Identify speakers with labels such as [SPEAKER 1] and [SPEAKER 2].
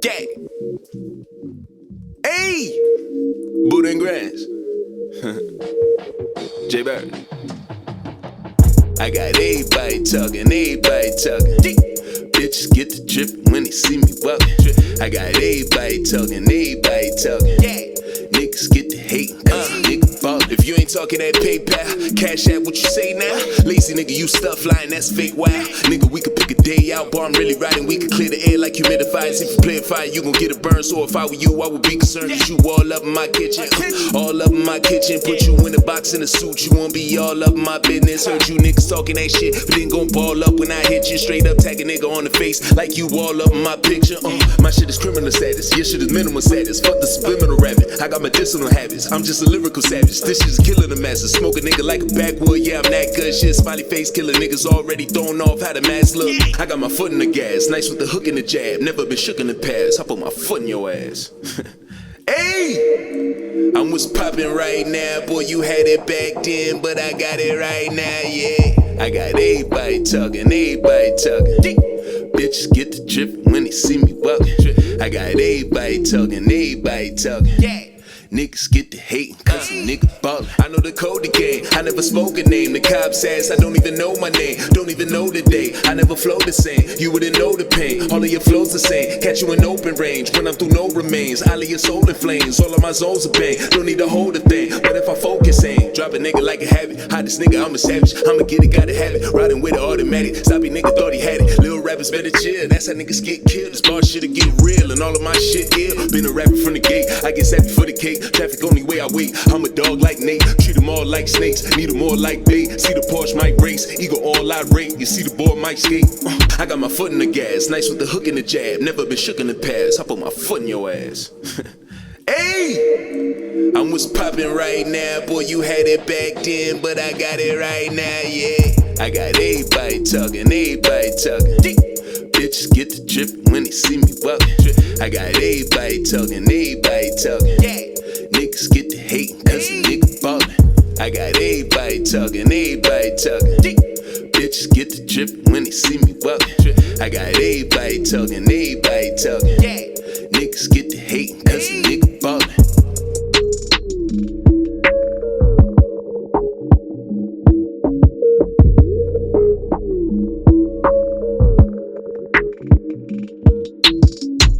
[SPEAKER 1] Yeah. Hey! Buddha and grass. J Bird. I got everybody talking. Bitches get the drip when they see me walking. I got everybody talking. Yeah. Niggas get the hating cause nigga ballin'. If you ain't talking that PayPal, cash out what you say now. Lazy nigga, you stuff lying, that's fake wild. Nigga, we could pick a day out, bar I'm really riding. We could clear the air like humidifiers. If you play a fire, you gon' get a burn. So if I were you, I would be concerned. Cause you all up in my kitchen. All up in my kitchen. Put you in a box in a suit. You won't be all up in my business. Heard you niggas talking that shit, but then gon' ball up when I hit you. Straight up tag a nigga on the face like you all up in my picture. My shit is criminal status. Your shit is minimal status. Fuck the subliminal rapping. I got medicinal habits. I'm just a lyrical savage. This shit's killing the masses. Smoke a nigga like a backwood. Yeah, I'm that good shit. Smiley face killer niggas already throwing off how the mask look. I got my foot in the gas. Nice with the hook and the jab. Never been shook in the past. I put my foot in your ass. Hey! I'm what's poppin' right now. Boy, you had it back then, but I got it right now, yeah. I got everybody talking. Bitches get the drip when they see me walking. I got everybody talking. Yeah. Niggas get the hating cause a nigga ballin'. I know the code the game, I never spoke a name. The cops ass, I don't even know my name. Don't even know the day, I never flow the same. You wouldn't know the pain, all of your flows the same. Catch you in open range, when I'm through no remains. All of your soul in flames, all of my zones are bang. Don't need to hold a thing, but if I focus ain't drop a nigga like a habit. Hottest nigga, I'm a savage, I'ma get it, gotta have it. Riding with it automatic, sloppy nigga thought he had it. Little rappers better chill, that's how niggas get killed. This bar shit'll get real, and all of my shit ill. Been a rapper from the gate, I get sappy for the cake. Traffic only way I wait, I'm a dog like Nate. Treat them all like snakes, need them all like bait. See the Porsche might race, ego all irate. You see the board might skate. I got my foot in the gas, nice with the hook and the jab. Never been shook in the past, I put my foot in your ass. Hey! I'm what's poppin' right now. Boy, you had it back then, but I got it right now, yeah. I got everybody talking. Bitches get the drip when they see me walking. I got everybody talking. Yeah. Niggas get the hating cause a nigga ballin'. I got everybody talking. Bitches get the drip when they see me walking. I got everybody talking. Yeah. Niggas get the hate